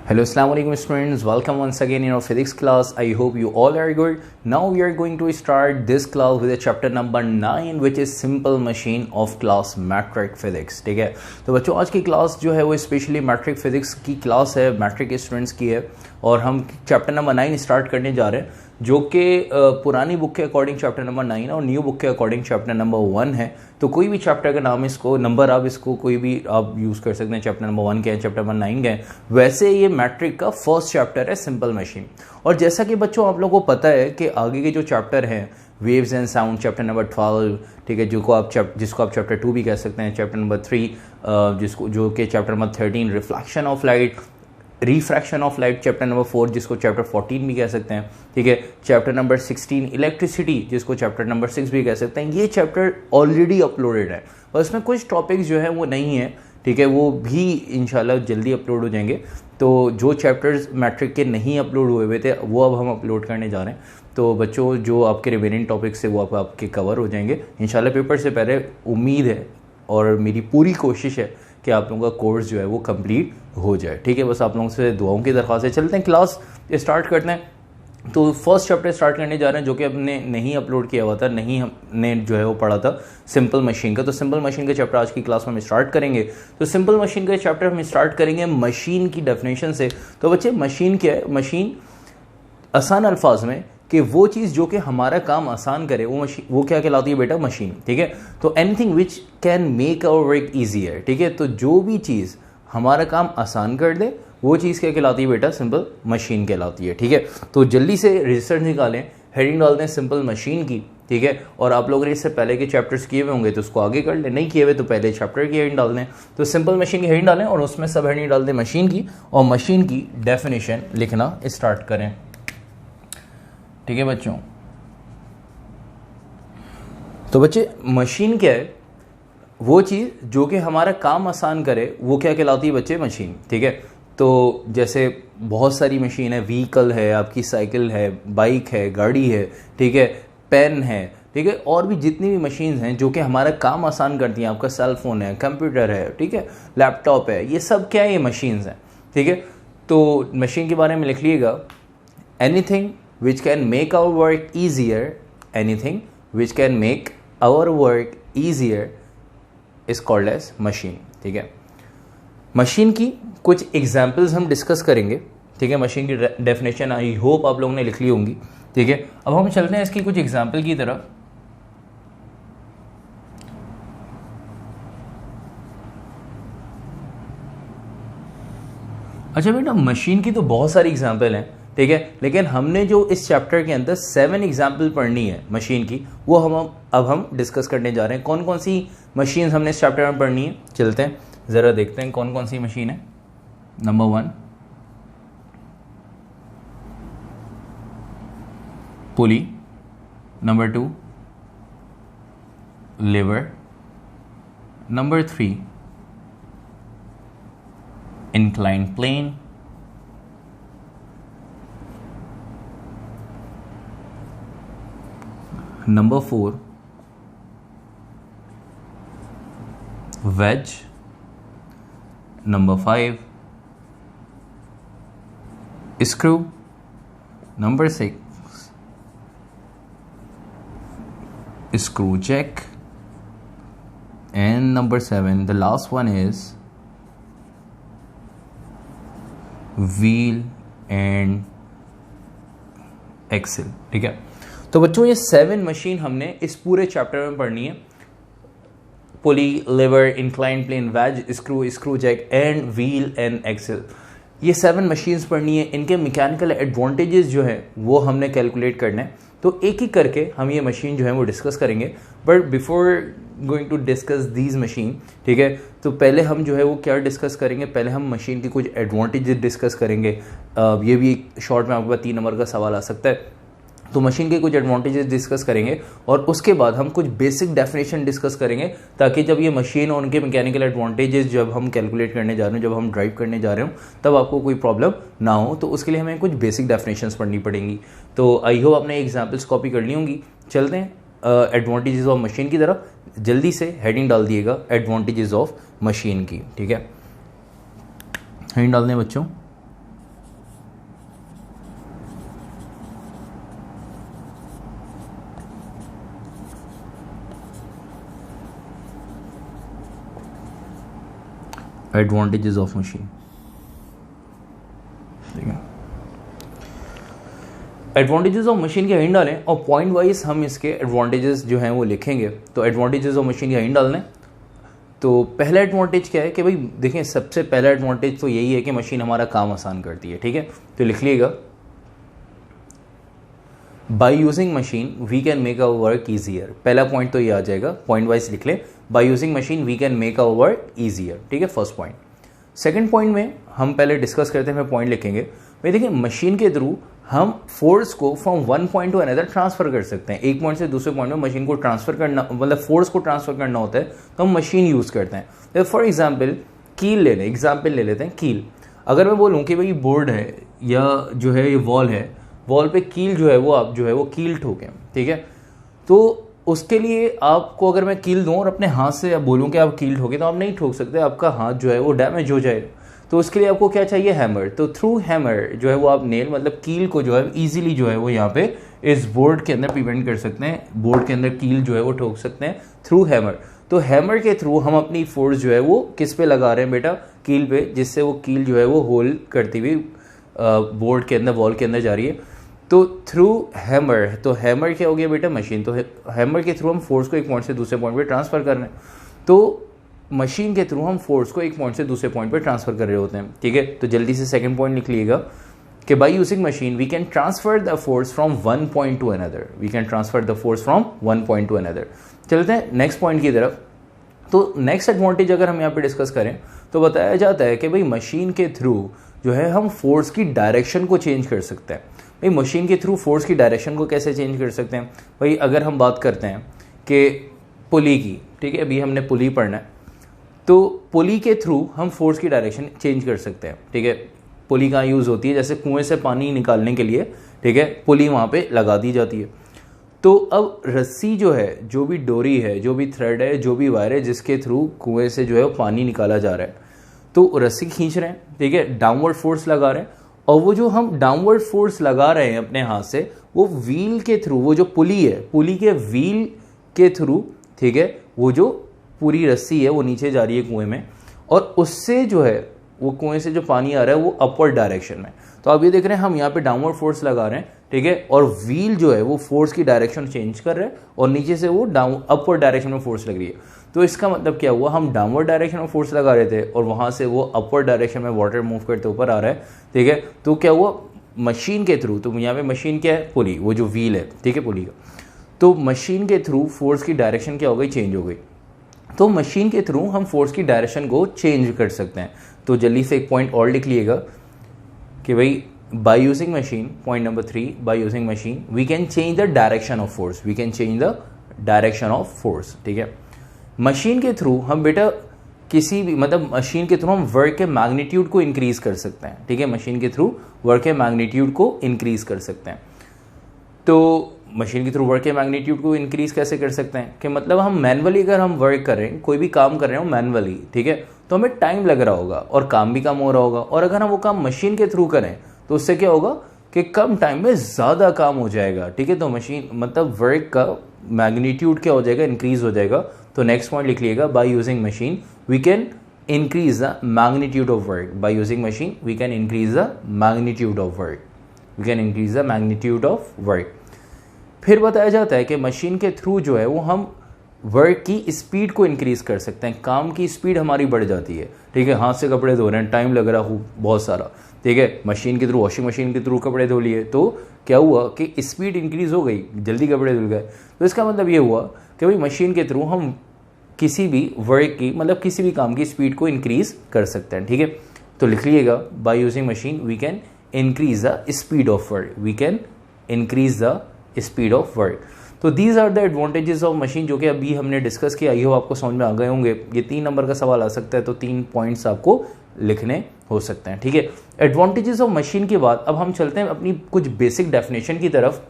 Hello, Assalamu alaikum students. Welcome once again in our physics class. I hope you all are good. Now we are going to start this class with a chapter number 9 which is simple machine of class metric physics. ठीक है, तो बच्चों आज की class जो है वो specially matric physics की क्लास है, मैट्रिक स्टूडेंट्स की है और हम चैप्टर नंबर 9 स्टार्ट करने जा रहे हैं जो कि पुरानी बुक के अकॉर्डिंग चैप्टर नंबर 9 और न्यू बुक के अकॉर्डिंग चैप्टर नंबर 1 है। तो कोई भी चैप्टर का नाम इसको नंबर आप इसको कोई भी आप यूज़ कर सकते हैं, चैप्टर नंबर 1 के हैं, चैप्टर नंबर 9 के हैं। वैसे ये मैट्रिक का फर्स्ट चैप्टर है सिंपल मशीन। और जैसा कि बच्चों आप लोगों को पता है कि आगे के जो चैप्टर हैं waves and sound chapter number 12, ठीक है, जिसको आप चैप्टर 2 भी कह सकते हैं, चैप्टर नंबर 3 जो कि chapter number 13 reflection of light, refraction of light chapter number 4 जिसको चैप्टर 14 भी कह सकते हैं, ठीक है, चैप्टर नंबर 16 इलेक्ट्रिसिटी जिसको चैप्टर नंबर 6 भी कह सकते हैं। ये चैप्टर ऑलरेडी अपलोडेड है और इसमें कुछ टॉपिक्स जो है वो नहीं है, ठीक है, वो भी इंशाल्लाह जल्दी अपलोड हो जाएंगे। तो जो चैप्टर्स मैट्रिक के नहीं अपलोड हुए थे वो अब हम अपलोड करने जा रहे हैं। तो बच्चों जो आपके रिमेनिंग टॉपिक्स है वो आपके कवर हो जाएंगे इंशाल्लाह पेपर से पहले। उम्मीद है और मेरी पूरी कोशिश है कि आप लोगों का कोर्स जो है वो कंप्लीट हो जाए, ठीक है। बस आप लोगों से दुआओं की दरख्वास्त है। चलते हैं क्लास स्टार्ट करते हैं। तो फर्स्ट चैप्टर स्टार्ट करने जा रहे हैं जो कि हमने नहीं अपलोड किया हुआ था, नहीं हमने जो है वो पढ़ा था सिंपल मशीन का। तो सिंपल मशीन का चैप्टर आज की क्लास में हम स्टार्ट करेंगे। तो सिंपल मशीन का चैप्टर हम स्टार्ट करेंगे मशीन की डेफिनेशन से। तो बच्चे मशीन क्या है? मशीन आसान अल्फाज में कि वो चीज़ जो कि हमारा काम आसान करे वो क्या कहलाती है बेटा? मशीन, ठीक है। तो anything which can make our work easier, ठीक है। तो जो भी चीज़ हमारा काम आसान कर दे वो चीज़ क्या कहलाती है बेटा? सिंपल मशीन कहलाती है, ठीक है। तो जल्दी से रिजल्ट निकालें, हेडिंग डाल दें सिंपल मशीन की, ठीक है। और आप लोगों ने इससे पहले के चैप्टर्स किए हुए होंगे तो उसको आगे कर लें, नहीं किए हुए तो पहले चैप्टर की हेडिंग डाल दें। तो सिंपल मशीन की हेडिंग डालें और उसमें सब हेडिंग डाल दें मशीन की और मशीन की डेफिनेशन लिखना स्टार्ट करें, ठीक है बच्चों। तो बच्चे मशीन क्या है? वो चीज़ जो कि हमारा काम आसान करे वो क्या कहलाती है बच्चे? मशीन, ठीक है। तो जैसे बहुत सारी मशीन है, व्हीकल है, आपकी साइकिल है, बाइक है, गाड़ी है, ठीक है, पेन है, ठीक है, और भी जितनी भी मशीन हैं जो कि हमारा काम आसान करती हैं, आपका सेल फोन है, कंप्यूटर है, ठीक है, लैपटॉप है, ये सब क्या है? ये मशीन्स हैं, ठीक है। तो मशीन के बारे में लिख लीजिएगा, anything which can make our work easier, anything which can make our work easier is called as machine, ठीक है। मशीन की कुछ एग्जाम्पल्स हम डिस्कस करेंगे, ठीक है। मशीन की डेफिनेशन आई होप आप लोगों ने लिख ली होंगी, ठीक है। अब हम चलते हैं इसकी कुछ एग्जाम्पल की तरफ। अच्छा बेटा, मशीन की तो बहुत सारी एग्जाम्पल हैं, ठीक है, लेकिन हमने जो इस चैप्टर के अंदर 7 एग्जाम्पल पढ़नी है मशीन की वो अब हम डिस्कस करने जा रहे हैं। कौन कौन सी मशीन हमने इस चैप्टर में पढ़नी है, चलते हैं ज़रा देखते हैं कौन कौन सी मशीन है। Number 1 pulley, number 2 lever, number 3 inclined plane, number 4 wedge, number 5 screw, number 6 screw jack, and number 7 the last one is wheel and axle, ठीक है। तो बच्चों ये 7 मशीन हमने इस पूरे चैप्टर में पढ़नी है। Pulley, lever, incline plane, wedge, screw jack and wheel and axle, ये 7 मशीन्स पढ़नी है। इनके मैकेनिकल एडवांटेजेस जो है वो हमने कैलकुलेट करना है। तो एक एक करके हम ये मशीन जो है वो डिस्कस करेंगे। But before going to discuss these machine, ठीक है, तो पहले हम जो है वो क्या डिस्कस करेंगे? पहले हम मशीन के कुछ एडवांटेजेस डिस्कस करेंगे। ये भी शॉर्ट में आपके पास 3 नंबर का सवाल आ सकता है। तो मशीन के कुछ एडवांटेजेस डिस्कस करेंगे और उसके बाद हम कुछ बेसिक डेफिनेशन डिस्कस करेंगे ताकि जब ये मशीन और उनके मैकेनिकल एडवांटेजेस जब हम कैलकुलेट करने जा रहे हो, जब हम ड्राइव करने जा रहे हो, तब आपको कोई प्रॉब्लम ना हो। तो उसके लिए हमें कुछ बेसिक डेफिनेशंस पढ़नी पड़ेंगी। तो आई होप आपने एग्जाम्पल्स कॉपी कर ली होंगी। चलते हैं एडवांटेजेस ऑफ मशीन की तरफ। जल्दी से हेडिंग डाल दिएगा एडवांटेजेस ऑफ मशीन की, ठीक है। हेडिंग डाल दें बच्चों, एडवांटेजेस ऑफ मशीन, ठीक है। एडवांटेजेस ऑफ मशीन के हिंट डालें और पॉइंट वाइज हम इसके एडवांटेजेस जो हैं वो लिखेंगे। तो एडवांटेजेस ऑफ मशीन का हिंट डालने, तो पहला एडवांटेज क्या है कि भाई देखें, सबसे पहला एडवांटेज तो यही है कि मशीन हमारा काम आसान करती है, ठीक है। तो लिख लीजिएगा, by using machine we can make our work easier. पहला पॉइंट तो ये आ जाएगा, पॉइंट वाइज लिख लें, by using machine we can make our work easier, ठीक है, फर्स्ट पॉइंट। सेकंड पॉइंट में हम पहले डिस्कस करते हैं, फिर पॉइंट लिखेंगे। भाई देखिए, मशीन के थ्रू हम फोर्स को from one point to another transfer कर सकते हैं। एक पॉइंट से दूसरे पॉइंट में मशीन को ट्रांसफर करना, मतलब फोर्स को ट्रांसफर करना होता है तो हम मशीन यूज करते हैं। फॉर एग्जाम्पल कील ले लें, एग्जाम्पल ले लेते हैं कील। अगर मैं बोलूँ कि भाई बोर्ड है या जो है ये वॉल है, वॉल पे कील जो है वो आप जो है वो कील ठोकें, ठीक है। तो उसके लिए आपको अगर मैं कील दूं और अपने हाथ से बोलूं कि आप कील ठोके, तो आप नहीं ठोक सकते, आपका हाथ जो है वो डैमेज हो जाएगा। तो उसके लिए आपको क्या चाहिए, हैमर। तो थ्रू हैमर जो है वो आप नेल, मतलब कील को जो है इजीली जो है वो यहाँ पे इस बोर्ड के अंदर प्रिवेंट कर सकते हैं, बोर्ड के अंदर कील जो है वो ठोक सकते हैं थ्रू हैमर। तो हैमर के थ्रू हम अपनी फोर्स जो है वो किस पे लगा रहे हैं बेटा, कील पे, जिससे वो कील जो है वो होल करती हुई बोर्ड के अंदर, वॉल के अंदर जा रही है। तो थ्रू हैमर, तो हैमर क्या हो गया बेटा, मशीन। तो हैमर के थ्रू हम फोर्स को एक पॉइंट से दूसरे पॉइंट पे ट्रांसफर कर रहे हैं। तो मशीन के थ्रू हम फोर्स को एक पॉइंट से दूसरे पॉइंट पे ट्रांसफर कर रहे होते हैं, ठीक है। तो जल्दी से सेकंड पॉइंट लिख लीजिएगा कि by using machine we can transfer the force from one point to another, we can transfer the force from one point to another. चलते हैं नेक्स्ट पॉइंट की तरफ। तो नेक्स्ट एडवांटेज अगर हम यहाँ पे डिस्कस करें तो बताया जाता है कि भाई मशीन के थ्रू जो है हम फोर्स की डायरेक्शन को चेंज कर सकते हैं। भाई मशीन के थ्रू फोर्स की डायरेक्शन को कैसे चेंज कर सकते हैं, भाई अगर हम बात करते हैं कि पुली की, ठीक है, अभी हमने पुली पढ़ना है, तो पुली के थ्रू हम फोर्स की डायरेक्शन चेंज कर सकते हैं, ठीक है। पुली कहाँ यूज़ होती है, जैसे कुएं से पानी निकालने के लिए, ठीक है, पुली वहाँ पे लगा दी जाती है। तो अब रस्सी जो है, जो भी डोरी है, जो भी थ्रेड है, जो भी वायर है, जिसके थ्रू कुएं से जो है वो पानी निकाला जा रहा है, तो रस्सी खींच रहे हैं, ठीक है, डाउनवर्ड फोर्स लगा रहे हैं। और वो जो हम डाउनवर्ड फोर्स लगा रहे हैं अपने हाथ से, वो व्हील के थ्रू, वो जो पुली है, पुली के व्हील के थ्रू, ठीक है, वो जो पूरी रस्सी है वो नीचे जा रही है कुएं में, और उससे जो है वो कुएं से जो पानी आ रहा है वो अपवर्ड डायरेक्शन में। तो आप ये देख रहे हैं, हम यहाँ पे डाउनवर्ड फोर्स लगा रहे हैं, ठीक है, और व्हील जो है वो फोर्स की डायरेक्शन चेंज कर रहे हैं और नीचे से वो अपवर्ड डायरेक्शन में फोर्स लग रही है। तो इसका मतलब क्या हुआ, हम डाउनवर्ड डायरेक्शन में फोर्स लगा रहे थे और वहां से वो अपवर्ड डायरेक्शन में वाटर मूव करते ऊपर आ रहा है, ठीक है। तो क्या हुआ, मशीन के थ्रू, तो यहाँ पे मशीन क्या है, पुली, वो जो व्हील है, ठीक है, पुली का। तो मशीन के थ्रू फोर्स की डायरेक्शन क्या हो गई, चेंज हो गई। तो मशीन के थ्रू हम फोर्स की डायरेक्शन को चेंज कर सकते हैं। तो जल्दी से एक पॉइंट और लिख लीजिएगा कि भाई by using machine, point number 3, by using machine we can change the direction of force, we can change the direction of force, ठीक है। मशीन के थ्रू हम बेटा किसी भी, मतलब मशीन के थ्रू हम वर्क के मैग्नीट्यूड को इंक्रीज कर सकते हैं, ठीक है, मशीन के थ्रू वर्क के मैग्नीट्यूड को इंक्रीज कर सकते हैं। तो मशीन के थ्रू वर्क के मैग्नीट्यूड को इंक्रीज कैसे कर सकते हैं, कि मतलब हम मैनुअली अगर हम वर्क कर रहे हैं, कोई भी काम कर रहे हो मैनुअली, ठीक है, तो हमें टाइम लग रहा होगा और काम भी कम हो रहा होगा। और अगर हम वो काम मशीन के थ्रू करें तो उससे क्या होगा कि कम टाइम में ज़्यादा काम हो जाएगा, ठीक है। तो मशीन मतलब वर्क का मैग्नीट्यूड क्या हो जाएगा, इंक्रीज हो जाएगा। तो नेक्स्ट पॉइंट लिख लीजिएगा, by using machine we can increase the magnitude of work, by using machine we can increase the magnitude of work, we can increase the magnitude of work. फिर बताया जाता है कि मशीन के थ्रू जो है वो हम वर्क की स्पीड को इंक्रीज कर सकते हैं, काम की स्पीड हमारी बढ़ जाती है, ठीक है। हाथ से कपड़े धो रहे हैं, टाइम लग रहा हो बहुत सारा, ठीक है, मशीन के थ्रू, वॉशिंग मशीन के थ्रू कपड़े धो लिए, तो क्या हुआ कि स्पीड इंक्रीज हो गई, जल्दी कपड़े धुल गए। तो इसका मतलब ये हुआ कि भाई मशीन के थ्रू हम किसी भी वर्क की, मतलब किसी भी काम की स्पीड को इंक्रीज कर सकते हैं, ठीक है। तो लिख लीजिएगा, by using machine we can increase the speed of work, we can increase the speed of work. तो these are the advantages of machine, जो कि अभी हमने डिस्कस किया। आई होप आपको समझ में आ गए होंगे। ये 3 नंबर का सवाल आ सकता है, तो 3 पॉइंट्स आपको लिखने हो सकते हैं, ठीक है। एडवांटेजेस ऑफ मशीन के बाद अब हम चलते हैं अपनी कुछ बेसिक डेफिनेशन की तरफ,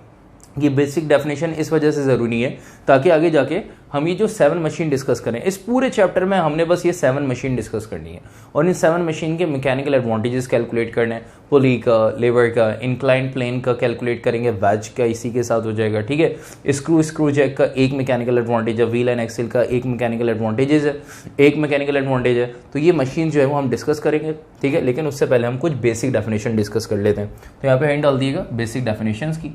ये बेसिक डेफिनेशन इस वजह से ज़रूरी है ताकि आगे जाके हम ये जो 7 मशीन डिस्कस करें, इस पूरे चैप्टर में हमने बस ये 7 मशीन डिस्कस करनी है और इन 7 मशीन के मैकेनिकल एडवांटेजेस कैलकुलेट करने हैं। पुली का, लेवर का, इंक्लाइन प्लेन का कैलकुलेट करेंगे, वैज का इसी के साथ हो जाएगा, ठीक है। स्क्रू जैक का एक मैकेनिकल एडवांटेज है, व्हील एंड एक्सिल का एक मैकेनिकल एडवांटेज है, तो ये मशीन जो है वो हम डिस्कस करेंगे, ठीक है। लेकिन उससे पहले हम कुछ बेसिक डेफिनेशन डिस्कस कर लेते हैं। तो यहाँ पे हैंड डाल दिएगा बेसिक डेफिनेशन की।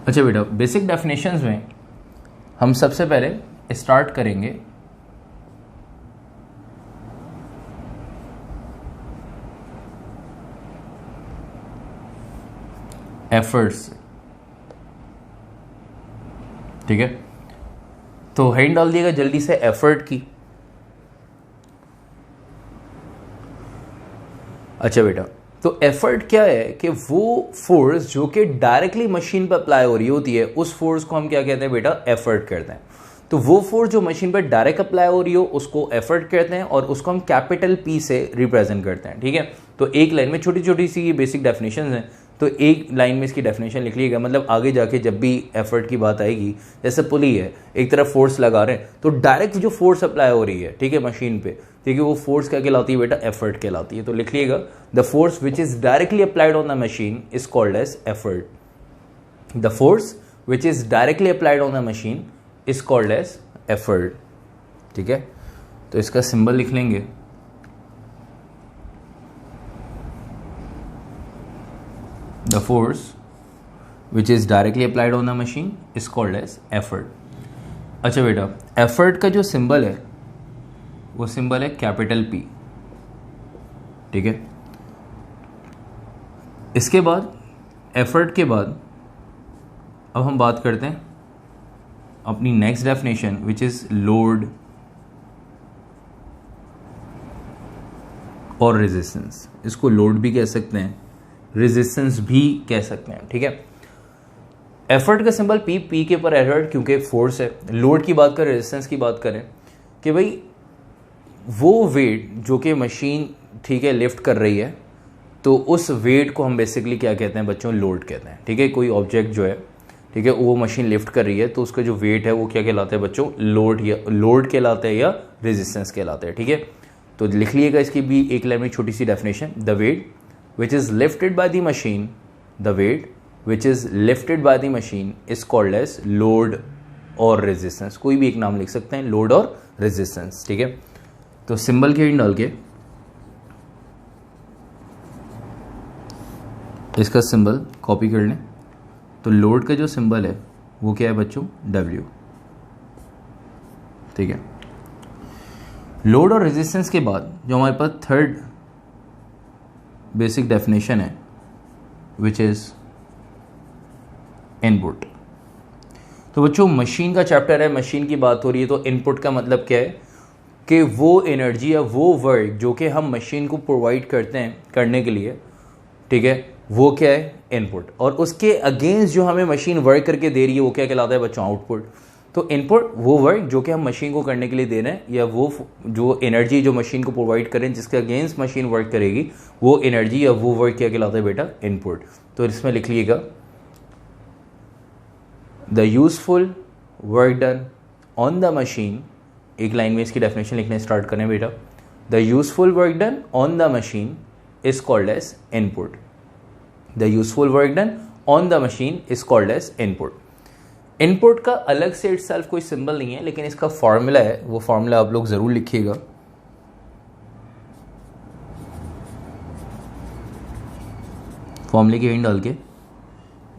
अच्छा बेटा, बेसिक डेफिनेशंस में हम सबसे पहले स्टार्ट करेंगे एफर्ट्स, ठीक है। तो हेड डाल दिएगा जल्दी से एफर्ट की। अच्छा बेटा, तो एफर्ट क्या है कि वो फोर्स जो कि डायरेक्टली मशीन पर अप्लाई हो रही होती है, उस फोर्स को हम क्या कहते हैं बेटा, एफर्ट कहते हैं। तो वो फोर्स जो मशीन पर डायरेक्ट अप्लाई हो रही हो उसको एफर्ट कहते हैं और उसको हम कैपिटल पी से रिप्रेजेंट करते हैं, ठीक है। तो एक लाइन में छोटी छोटी सी ये बेसिक डेफिनेशन हैं, तो एक लाइन में इसकी डेफिनेशन लिख लीजिएगा। मतलब आगे जाके जब भी एफर्ट की बात आएगी, जैसे पुली है, एक तरफ फोर्स लगा रहे हैं तो डायरेक्ट जो फोर्स अप्लाई हो रही है, ठीक है, मशीन पे, ठीक है, वो फोर्स क्या कहलाती है बेटा, एफर्ट कहलाती है। तो लिख लीजिएगा, the force which is directly applied on the machine is called as effort. The force which is directly applied on the machine is called as effort, ठीक है। तो इसका सिंबल लिख लेंगे, the force which is directly applied on the machine is called as effort। अच्छा बेटा, effort का जो सिंबल है वो सिंबल है कैपिटल पी, ठीक है। इसके बाद एफर्ट के बाद अब हम बात करते हैं अपनी next definition which is load और रेजिस्टेंस। इसको लोड भी कह सकते हैं, रेजिस्टेंस भी कह सकते हैं, ठीक है। एफर्ट का सिंबल पी के ऊपर एफर्ट क्योंकि फोर्स है। लोड की बात करें, रेजिस्टेंस की बात करें कि भाई वो वेट जो कि मशीन, ठीक है, लिफ्ट कर रही है, तो उस वेट को हम बेसिकली क्या कहते हैं बच्चों, लोड कहते हैं, ठीक है। कोई ऑब्जेक्ट जो है, ठीक है, वो मशीन लिफ्ट कर रही है तो उसका जो वेट है वो क्या कहलाता है बच्चों, लोड कहलाता है या रेजिस्टेंस कहलाता है, ठीक है। तो लिख लीजिएगा इसकी भी एक लाइन में छोटी सी definition, the weight which is lifted by the machine, the weight which is lifted by the machine is called as load और resistance। कोई भी एक नाम लिख सकते हैं, लोड और रेजिस्टेंस, ठीक है। तो सिंबल के डाल के इसका सिंबल कॉपी कर लें। तो लोड का जो सिंबल है वो क्या है बच्चों, W, ठीक है। लोड और रेजिस्टेंस के बाद जो हमारे पास थर्ड बेसिक डेफिनेशन है विच इज इनपुट। तो बच्चों मशीन का चैप्टर है, मशीन की बात हो रही है, तो इनपुट का मतलब क्या है कि वो एनर्जी या वो वर्क जो कि हम मशीन को प्रोवाइड करते हैं करने के लिए, ठीक है, वो क्या है, इनपुट। और उसके अगेंस्ट जो हमें मशीन वर्क करके दे रही है वो क्या कहलाता है बच्चों, आउटपुट। तो इनपुट वो वर्क जो कि हम मशीन को करने के लिए दे रहे हैं, या वो जो एनर्जी जो मशीन को प्रोवाइड करें जिसके अगेंस्ट मशीन वर्क करेगी, वो एनर्जी या वो वर्क क्या कहलाता है बेटा, इनपुट। तो इसमें लिख लीजिएगा, the useful work done on the machine, एक लाइन में इसकी डेफिनेशन लिखने स्टार्ट करें बेटा, the useful work done on the machine is called as input. The useful work done on the machine is called as input. Input का अलग से itself कोई सिंबल नहीं है, लेकिन इसका फॉर्मूला है, वो फॉर्मूला आप लोग जरूर लिखिएगा। फॉर्मूले की एंड डाल के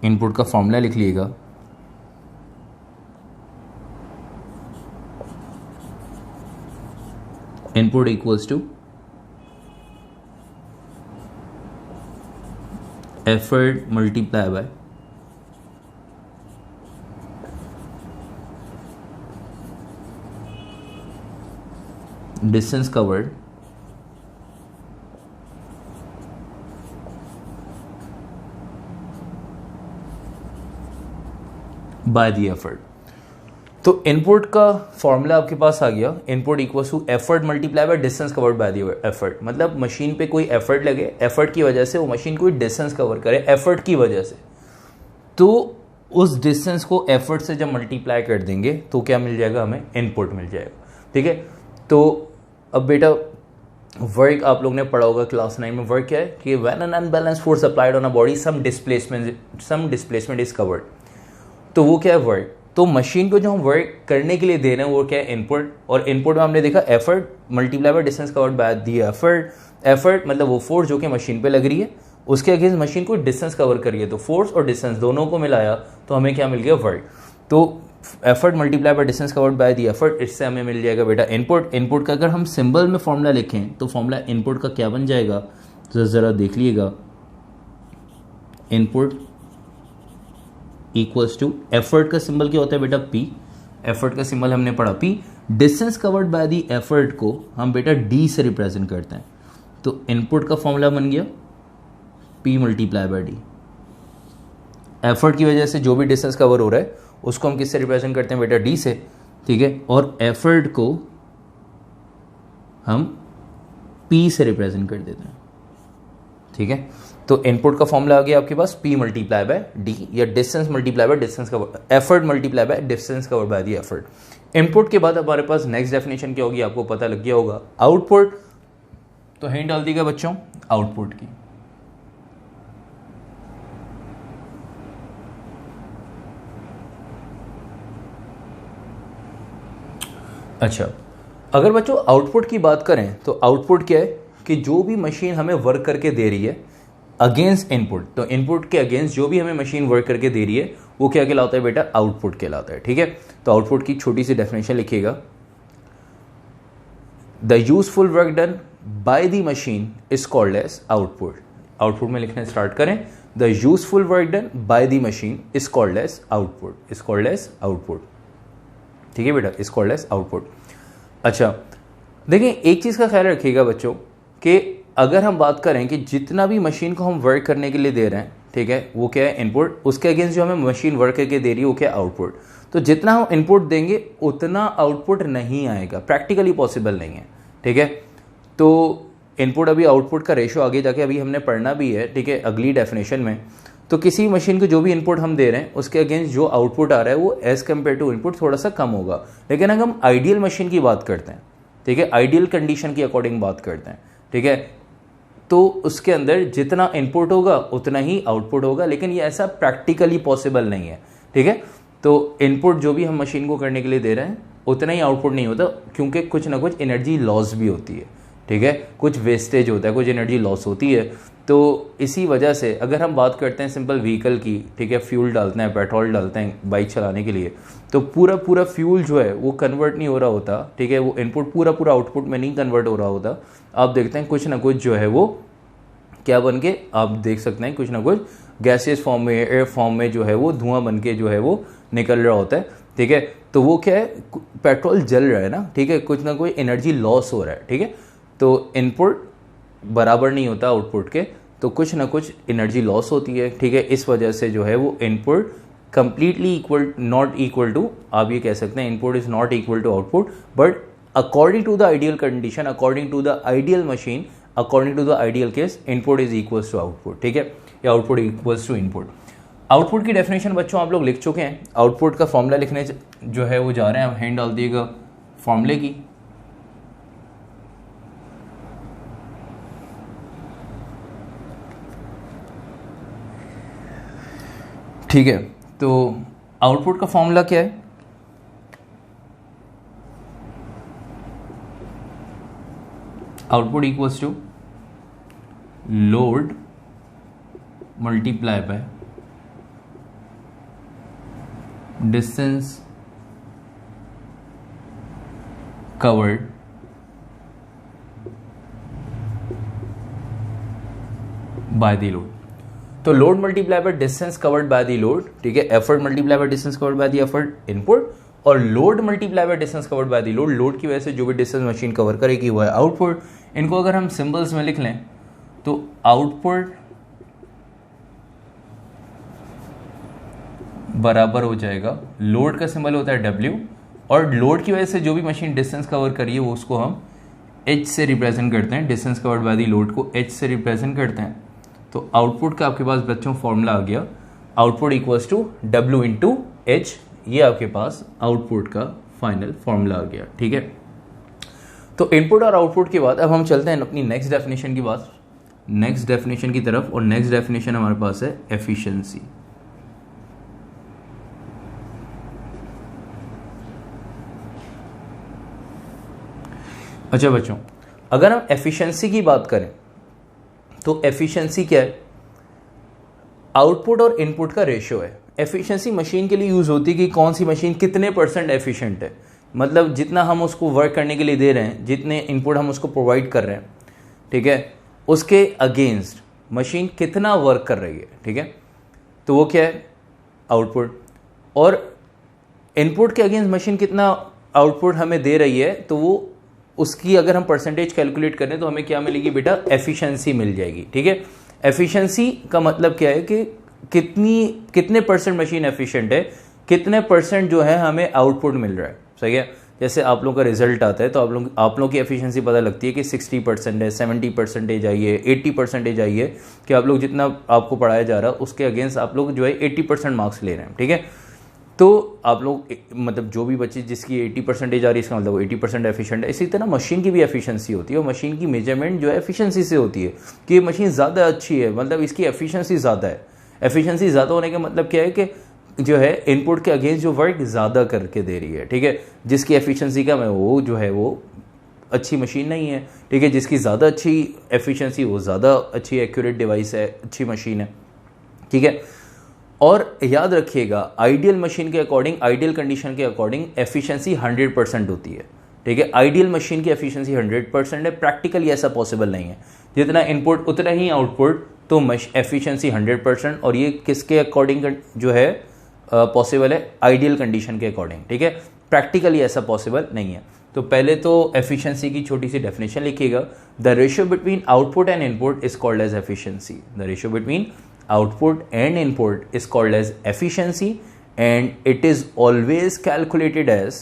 इनपुट का फॉर्मूला लिख लीजिएगा, input equals to effort multiply by distance covered by the effort. तो इनपुट का फॉर्मूला आपके पास आ गया, input equals to effort multiply by distance covered by the effort. मतलब मशीन पे कोई एफर्ट लगे, एफर्ट की वजह से वो मशीन कोई डिस्टेंस कवर करे एफर्ट की वजह से, तो उस डिस्टेंस को एफर्ट से जब मल्टीप्लाई कर देंगे तो क्या मिल जाएगा, हमें इनपुट मिल जाएगा। ठीक है, तो अब बेटा वर्क आप लोग ने पढ़ा होगा क्लास 9 में, वर्क क्या है कि when an unbalance force applied on a body some displacement is covered. तो वो क्या है, वर्क। तो मशीन को जो हम वर्क करने के लिए दे रहे हैं वो क्या है, इनपुट। और इनपुट में हमने देखा effort multiply by distance covered by the effort. Effort मतलब वो फोर्स जो कि मशीन पे लग रही है, उसके अगेंस्ट मशीन को डिस्टेंस कवर करिए, तो फोर्स और डिस्टेंस दोनों को मिलाया तो हमें क्या मिल गया, वर्क। तो effort multiply by distance covered by the effort, इससे हमें मिल जाएगा बेटा इनपुट। इनपुट का अगर हम सिंबल में फॉर्मूला लिखें तो फॉर्मूला इनपुट का क्या बन जाएगा, तो जरा देख लीजिएगा, इनपुट इक्वल्स टू एफर्ट का सिंबल क्या होता है बेटा, पी। एफर्ट का सिंबल हमने पढ़ा P. Distance covered by the effort को हम बेटा डी से रिप्रेजेंट करते हैं, तो इनपुट का फॉर्मूला बन गया P multiply by D. Effort की वजह से जो भी डिस्टेंस कवर हो रहा है उसको हम किससे रिप्रेजेंट करते हैं बेटा, डी से। ठीक है, और एफर्ट को हम पी से रिप्रेजेंट कर देते हैं। ठीक है, तो इनपुट का फॉर्मूला आ गया आपके पास पी मल्टीप्लाई बाय डी, या distance multiply by distance cover, effort multiply by distance cover by the effort. Input के बाद हमारे पास नेक्स्ट डेफिनेशन क्या होगी, आपको पता लग गया होगा, आउटपुट। तो हिंट डाल दीजिएगा बच्चों आउटपुट की। अच्छा, अगर बच्चों आउटपुट की बात करें तो आउटपुट क्या है कि जो भी मशीन हमें वर्क करके दे रही है अगेंस्ट इनपुट, तो इनपुट के अगेंस्ट जो भी हमें मशीन वर्क करके दे रही है वो क्या कहलाता है बेटा, आउटपुट कहलाता है। ठीक है, तो आउटपुट की छोटी सी डेफिनेशन लिखिएगा, the useful work done by the machine is called as output. Output में लिखना स्टार्ट करें, the useful work done by the machine is called as output, is called as output. ठीक है बेटा, इज कॉल्ड एज आउटपुट। अच्छा देखिए, एक चीज का ख्याल रखिएगा बच्चों कि अगर हम बात करें कि जितना भी मशीन को हम वर्क करने के लिए दे रहे हैं, ठीक है, वो क्या है इनपुट, उसके अगेंस्ट जो हमें मशीन वर्क करके दे रही है वो क्या है आउटपुट। तो जितना हम इनपुट देंगे उतना आउटपुट नहीं आएगा, प्रैक्टिकली पॉसिबल नहीं है। ठीक है, तो इनपुट अभी आउटपुट का रेशो आगे जाके अभी हमने पढ़ना भी है, ठीक है, अगली डेफिनेशन में। तो किसी मशीन को जो भी इनपुट हम दे रहे हैं उसके अगेंस्ट जो आउटपुट आ रहा है वो एज कम्पेयर टू इनपुट थोड़ा सा कम होगा। लेकिन अगर हम आइडियल मशीन की बात करते हैं, ठीक है, आइडियल कंडीशन की अकॉर्डिंग बात करते हैं, ठीक है, तो उसके अंदर जितना इनपुट होगा उतना ही आउटपुट होगा। लेकिन ये ऐसा प्रैक्टिकली पॉसिबल नहीं है। ठीक है, तो इनपुट जो भी हम मशीन को करने के लिए दे रहे हैं उतना ही आउटपुट नहीं होता, क्योंकि कुछ ना कुछ एनर्जी लॉस भी होती है। ठीक है, कुछ वेस्टेज होता है, कुछ एनर्जी लॉस होती है। तो इसी वजह से अगर हम बात करते हैं सिंपल व्हीकल की, ठीक है, फ्यूल डालते हैं, पेट्रोल डालते हैं बाइक चलाने के लिए, तो पूरा फ्यूल जो है वो कन्वर्ट नहीं हो रहा होता। ठीक है, वो इनपुट पूरा आउटपुट में नहीं कन्वर्ट हो रहा होता। आप देखते हैं कुछ ना कुछ जो है वो क्या बन के, आप देख सकते हैं कुछ ना कुछ गैसेस फॉर्म में, एयर फॉर्म में जो है वो धुआं बन के जो है वो निकल रहा होता है। ठीक है, तो वो क्या है, पेट्रोल जल रहा है ना, ठीक है, कुछ ना कोई एनर्जी लॉस हो रहा है। ठीक है, तो इनपुट बराबर नहीं होता आउटपुट के, तो कुछ ना कुछ एनर्जी लॉस होती है। ठीक है, इस वजह से जो है वो input completely equal, not equal to, आप ये कह सकते हैं input is not equal to output, but according to the ideal condition, according to the ideal machine, according to the ideal case, input is equals to output. ठीक है, या output equals to input. Output की definition बच्चों आप लोग लिख चुके हैं। आउटपुट का फॉर्मूला लिखने जो है वो जा रहे हैं, हैंड डाल दिएगा फॉर्मूले की। ठीक है, तो आउटपुट का फॉर्मूला क्या है, output equals to load multiply by distance covered by the load. तो load multiply by distance covered by the load, ठीक है, effort multiply by distance covered by the effort input, और load multiply by distance covered by the load, load की वजह से जो भी distance machine cover करेगी वो है आउटपुट। इनको अगर हम सिंबल्स में लिख लें तो आउटपुट बराबर हो जाएगा, लोड का सिंबल होता है W, और लोड की वजह से जो भी मशीन डिस्टेंस कवर करी है वो उसको हम H से रिप्रेजेंट करते हैं, distance covered by the load को H से रिप्रेजेंट करते हैं। तो आउटपुट का आपके पास बच्चों फॉर्मूला आ गया, output equals to W into H, ये आपके पास आउटपुट का फाइनल फॉर्मूला आ गया। ठीक है, तो इनपुट और आउटपुट के बाद अब हम चलते हैं अपनी नेक्स्ट डेफिनेशन की बात, नेक्स्ट डेफिनेशन की तरफ, और नेक्स्ट डेफिनेशन हमारे पास है एफिशिएंसी। अच्छा बच्चों, अगर हम एफिशिएंसी की बात करें तो एफिशिएंसी क्या है? आउटपुट और इनपुट का रेशियो है। एफिशिएंसी मशीन के लिए यूज होती है कि कौन सी मशीन कितने % एफिशिएंट है, मतलब जितना हम उसको वर्क करने के लिए दे रहे हैं, जितने इनपुट हम उसको प्रोवाइड कर रहे हैं, ठीक है, उसके अगेंस्ट मशीन कितना वर्क कर रही है। ठीक है, तो वो क्या है? आउटपुट। और इनपुट के अगेंस्ट मशीन कितना आउटपुट हमें दे रही है, तो वो उसकी अगर हम परसेंटेज कैलकुलेट करें तो हमें क्या मिलेगी बेटा? एफिशिएंसी मिल जाएगी। ठीक है, एफिशिएंसी का मतलब क्या है कि कितने % मशीन एफिशिएंट है, कितने % जो है हमें आउटपुट मिल रहा है। सही है, जैसे आप लोगों का रिजल्ट आता है तो आप लोगों की एफिशिएंसी पता लगती है कि 60% है, 70% आई है, 80% आई है, कि आप लोग जितना आपको पढ़ाया जा रहा है उसके अगेंस्ट आप लोग जो है 80% मार्क्स ले रहे हैं। ठीक है, तो आप लोग मतलब जो भी बच्चे जिसकी 80% आ रही है इसका मतलब वो 80% एफिशिएंट है। इसी तरह मशीन की भी एफिशिएंसी होती है, और मशीन की मेजरमेंट जो है एफिशिएंसी से होती है कि ये मशीन ज़्यादा अच्छी है, मतलब इसकी एफिशिएंसी ज़्यादा है। एफिशिएंसी ज़्यादा होने का मतलब क्या है कि जो है इनपुट के अगेंस्ट जो वर्क ज़्यादा करके दे रही है। ठीक है, जिसकी एफिशिएंसी कम है वो जो है वो अच्छी मशीन नहीं है। ठीक है, जिसकी ज़्यादा अच्छी एफिशिएंसी वो ज़्यादा अच्छी एक्यूरेट डिवाइस है, अच्छी मशीन है। ठीक है, और याद रखिएगा आइडियल मशीन के अकॉर्डिंग, आइडियल कंडीशन के अकॉर्डिंग एफिशिएंसी 100% होती है। ठीक है, आइडियल मशीन की एफिशिएंसी 100% है, प्रैक्टिकली ऐसा पॉसिबल नहीं है। जितना इनपुट उतना ही आउटपुट, तो एफिशिएंसी 100%, और ये किसके अकॉर्डिंग जो है पॉसिबल है? आइडियल कंडीशन के अकॉर्डिंग। ठीक है, प्रैक्टिकली ऐसा पॉसिबल नहीं है। तो पहले तो एफिशिएंसी की छोटी सी डेफिनेशन लिखिएगा, the ratio between output and input is called as efficiency. The ratio between output and input is called as efficiency, and it is always calculated as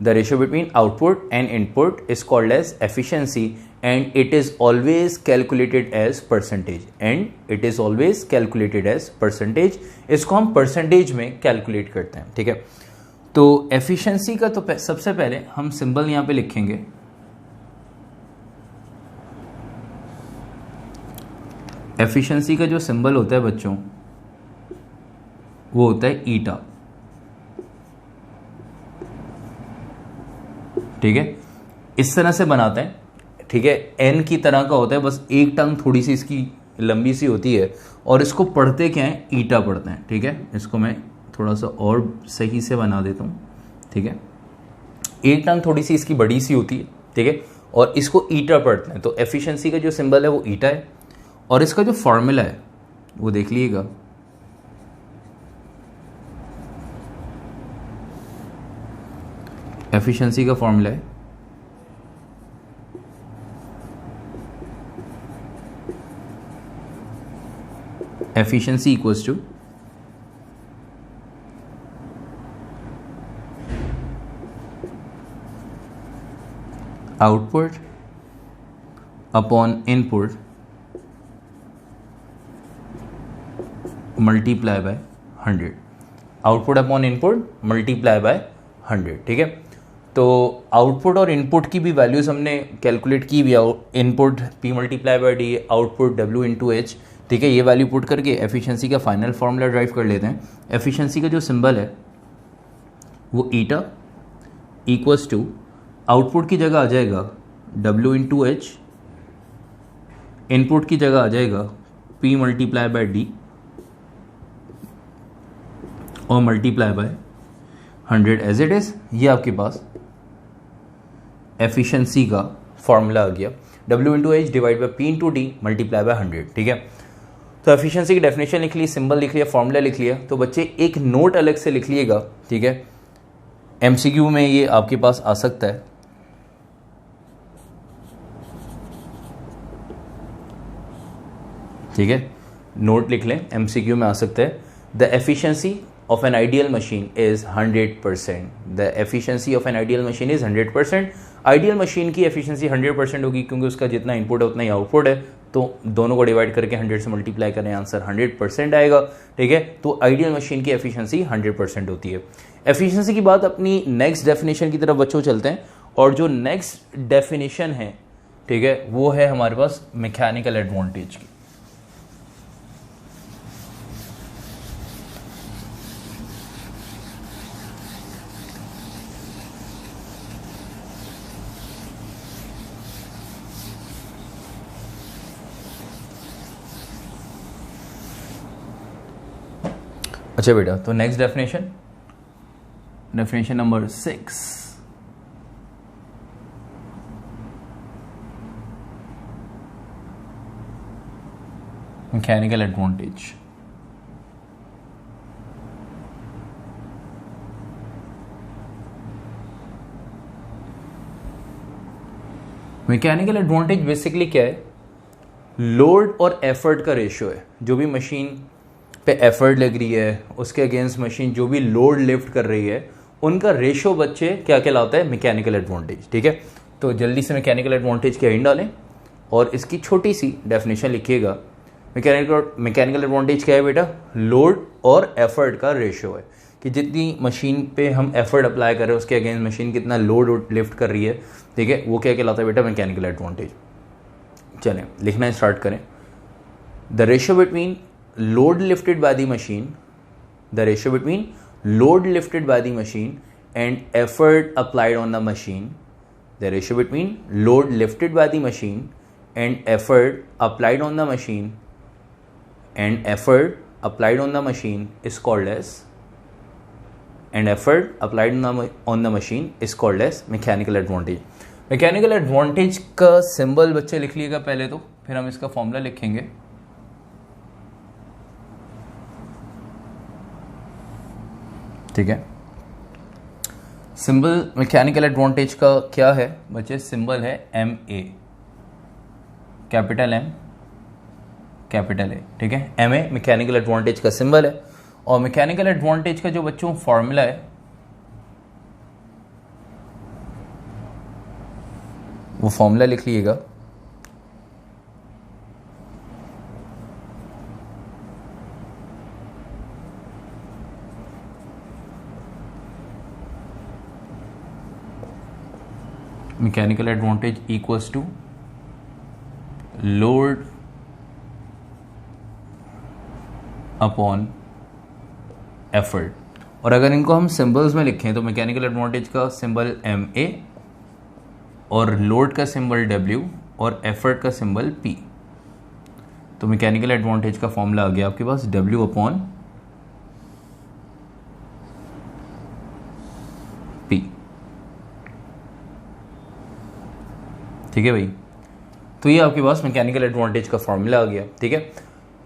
the ratio between output and input is called as efficiency, and it is always calculated as percentage, and it is always calculated as percentage। इसको हम percentage में calculate करते हैं। ठीक है, तो efficiency का तो सबसे पहले हम सिंबल यहाँ पे लिखेंगे, एफिशिएंसी का जो सिंबल होता है बच्चों वो होता है ईटा। ठीक है, इस तरह से बनाते हैं। ठीक है, एन की तरह का होता है, बस एक टंग थोड़ी सी इसकी लंबी सी होती है, और इसको पढ़ते क्या है? ईटा पढ़ते हैं। ठीक है, इसको मैं थोड़ा सा और सही से बना देता हूँ। ठीक है, एक टंग थोड़ी सी इसकी बड़ी सी होती है। ठीक है, और इसको ईटा पढ़ते हैं। तो एफिशिएंसी का जो सिंबल है वो ईटा है, और इसका जो फॉर्मूला है वो देख लीजिएगा, एफिशिएंसी का फॉर्मूला है efficiency equals to output upon input multiply by 100। Output upon input multiply by 100। ठीक है, तो आउटपुट और इनपुट की भी वैल्यूज हमने कैलकुलेट की भी, input P multiply by D, output W into H। ठीक है, ये वैल्यू पुट करके एफिशिएंसी का फाइनल फॉर्मूला ड्राइव कर लेते हैं। एफिशिएंसी का जो सिंबल है वो ईटा इक्वल्स टू, आउटपुट की जगह आ जाएगा W इंटू H, इनपुट की जगह आ जाएगा P मल्टीप्लाई बाय D और multiply by 100 as it is. ये आपके पास एफिशिएंसी का फॉर्मूला आ गया, W into H divide by P into D multiply by 100। ठीक है, तो एफिशिएंसी की डेफिनेशन लिख ली, सिंबल लिख लिया, फॉर्मूला लिख लिया। तो बच्चे एक नोट अलग से लिख लिएगा। ठीक है, MCQ में ये आपके पास आ सकता है। ठीक है, नोट लिख लें, MCQ में आ सकता है। The efficiency of an ideal machine is 100%. The efficiency of an ideal machine is 100%. Ideal machine की एफिशिएंसी 100% होगी क्योंकि उसका जितना इनपुट है उतना ही आउटपुट है, तो दोनों को डिवाइड करके 100 से मल्टीप्लाई करें, आंसर 100% आएगा, ठीक है। तो आइडियल मशीन की एफिशिएंसी 100% होती है। एफिशिएंसी की बात अपनी नेक्स्ट डेफिनेशन की तरफ बच्चों चलते हैं, और जो नेक्स्ट डेफिनेशन है, ठीक है, वो है हमारे पास मैकेनिकल एडवांटेज की। अच्छा बेटा, तो next definition number 6, mechanical advantage. Mechanical advantage basically क्या है? लोड और एफर्ट का रेशियो है। जो भी मशीन पे एफर्ट लग रही है उसके अगेंस्ट मशीन जो भी लोड लिफ्ट कर रही है, उनका रेशियो बच्चे क्या कहलाता है? मैकेनिकल एडवांटेज, ठीक है। तो जल्दी से मैकेनिकल एडवांटेज के हिंट डालें और इसकी छोटी सी डेफिनेशन लिखिएगा। मैकेनिकल एडवांटेज क्या है बेटा? लोड और एफर्ट का रेशियो है कि जितनी मशीन पे हम एफर्ट अप्लाई कर रहे हैं उसके अगेंस्ट मशीन कितना लोड लिफ्ट कर रही है, ठीक है, वो क्या कहलाता है बेटा? Mechanical advantage. चलें लिखना स्टार्ट करें। The ratio between load lifted by the machine, the ratio between load lifted by the machine and effort applied on the machine, the ratio between load lifted by the machine and effort applied on the machine and effort applied on the machine is called as, and effort applied on the machine is called as mechanical advantage. Mechanical advantage का symbol बच्चे लिख लीजिएगा पहले, तो फिर हम इसका formula लिखेंगे। ठीक है, सिंबल मैकेनिकल एडवांटेज का क्या है बच्चे? सिंबल है MA, capital M capital A, ठीक है। MA मैकेनिकल एडवांटेज का सिंबल है। और मैकेनिकल एडवांटेज का जो बच्चों फॉर्मूला है वो फॉर्मूला लिख लीजिएगा। Mechanical advantage equals to load upon effort. और अगर इनको हम सिंबल्स में लिखें तो मैकेनिकल एडवांटेज का सिंबल MA और लोड का सिंबल W और एफर्ट का सिंबल P। तो मैकेनिकल एडवांटेज का फॉर्मूला आ गया आपके पास W अपॉन P, ठीक है भाई। तो ये आपके पास मैकेनिकल एडवांटेज का फॉर्मूला आ गया, ठीक है।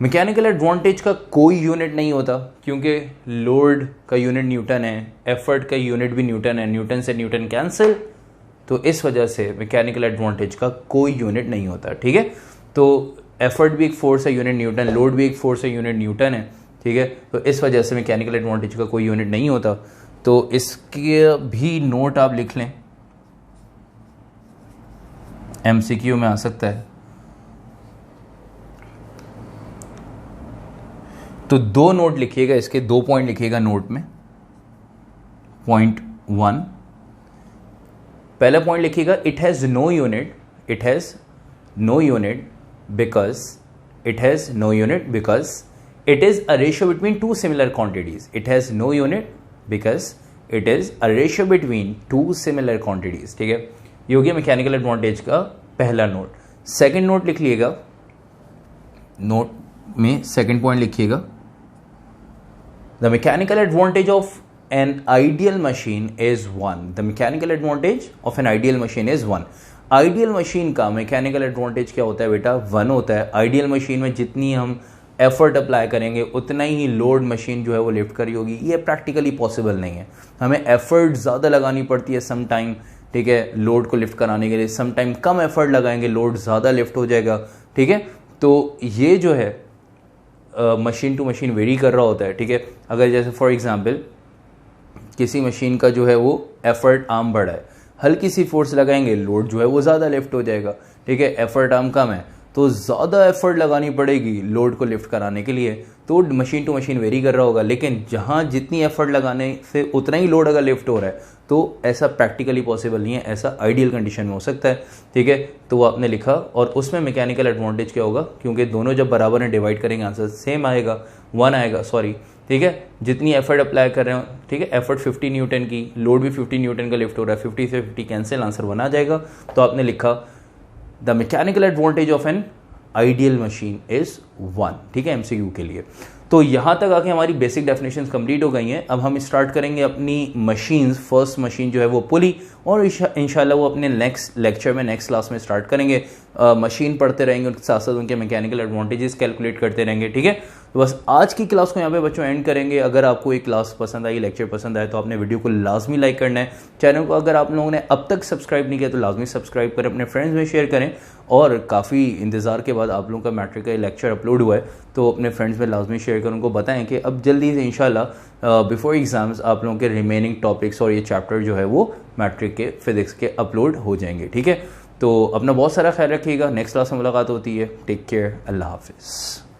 मैकेनिकल एडवांटेज का कोई यूनिट नहीं होता क्योंकि लोड का यूनिट न्यूटन है, एफर्ट का यूनिट भी न्यूटन है, न्यूटन से न्यूटन कैंसिल, तो इस वजह से मैकेनिकल एडवांटेज का कोई यूनिट नहीं होता, ठीक है। तो एफर्ट भी एक फोर्स है, यूनिट न्यूटन, लोड भी एक फोर्स है, यूनिट न्यूटन है, ठीक है। तो इस वजह से मैकेनिकल एडवांटेज का कोई यूनिट नहीं होता। तो इसके भी नोट आप लिख लें, MCQ में आ सकता है। तो 2 नोट लिखिएगा, इसके 2 पॉइंट लिखिएगा नोट में। पॉइंट 1, पहला पॉइंट लिखिएगा, it has no unit, it has no unit because, it has no unit because it is a ratio between 2 similar quantities. It has no unit because it is a ratio between 2 similar quantities, ठीक है। ये हो गया mechanical advantage का पहला note. Second note लिख लीजिएगा, note में सेकंड पॉइंट लिखिएगा, the mechanical advantage of an ideal machine is 1। The mechanical advantage of an ideal machine is 1। Ideal machine का मैकेनिकल एडवांटेज क्या होता है बेटा? 1 होता है। आइडियल मशीन में जितनी हम एफर्ट अप्लाई करेंगे उतना ही लोड मशीन जो है वो लिफ्ट करी होगी। ये प्रैक्टिकली पॉसिबल नहीं है, हमें एफर्ट ज़्यादा लगानी पड़ती है सम टाइम, ठीक है, लोड को लिफ्ट कराने के लिए। सम टाइम कम एफर्ट लगाएंगे, लोड ज़्यादा लिफ्ट हो जाएगा, ठीक है। तो ये जो है मशीन टू मशीन वेरी कर रहा होता है, ठीक है। अगर जैसे फॉर एग्जांपल किसी मशीन का जो है वो एफर्ट आर्म बड़ा है, हल्की सी फोर्स लगाएंगे, लोड जो है वो ज़्यादा लिफ्ट हो जाएगा, ठीक है। एफर्ट आर्म कम है तो ज़्यादा एफर्ट लगानी पड़ेगी लोड को लिफ्ट कराने के लिए, तो मशीन टू मशीन वेरी कर रहा होगा। लेकिन जहाँ जितनी एफर्ट लगाने से उतना ही लोड अगर लिफ्ट हो रहा है तो ऐसा प्रैक्टिकली पॉसिबल नहीं है, ऐसा आइडियल कंडीशन में हो सकता है, ठीक है। तो वो आपने लिखा, और उसमें मैकेनिकल एडवांटेज क्या होगा, क्योंकि दोनों जब बराबर में डिवाइड करेंगे आंसर सेम आएगा, 1 आएगा, सॉरी, ठीक है। जितनी एफर्ट अप्लाई कर रहे हो, ठीक है, एफर्ट 50 न्यूटन की, लोड भी 50 न्यूटन का लिफ्ट हो रहा है, 50 से 50 कैंसिल, आंसर 1 आ जाएगा। तो आपने लिखा the mechanical advantage of an ideal machine is 1, ठीक है, एमसीक्यू के लिए। तो यहाँ तक आके हमारी बेसिक डेफिनेशंस कंप्लीट हो गई हैं। अब हम स्टार्ट करेंगे अपनी मशीन्स। फर्स्ट मशीन जो है वो पुली, और इंशाल्लाह वो अपने नेक्स्ट लेक्चर में, नेक्स्ट क्लास में स्टार्ट करेंगे। मशीन पढ़ते रहेंगे, उनके साथ साथ उनके मैकेनिकल एडवांटेजेस कैलकुलेट करते रहेंगे, ठीक है। तो बस आज की क्लास को यहाँ पे बच्चों एंड करेंगे। अगर आपको ये क्लास पसंद आई, लेक्चर पसंद आए, तो आपने वीडियो को लाजमी लाइक करना है। चैनल को अगर आप लोगों ने अब तक सब्सक्राइब नहीं किया तो लाजमी सब्सक्राइब करें, अपने फ्रेंड्स में शेयर करें। और काफ़ी इंतज़ार के बाद आप लोगों का मैट्रिक का लेक्चर अपलोड हुआ है, तो अपने फ्रेंड्स में लाजमी शेयर करें, उनको बताएं कि अब जल्दी से इंशाल्लाह बिफोर एग्जाम्स आप लोगों के रिमेनिंग टॉपिक्स और ये चैप्टर जो है वो मैट्रिक के फिजिक्स के अपलोड हो जाएंगे, ठीक है। तो अपना बहुत सारा ख्याल रखिएगा। नेक्स्ट क्लास में मुलाकात होती है। टेक केयर, अल्लाह हाफिज़।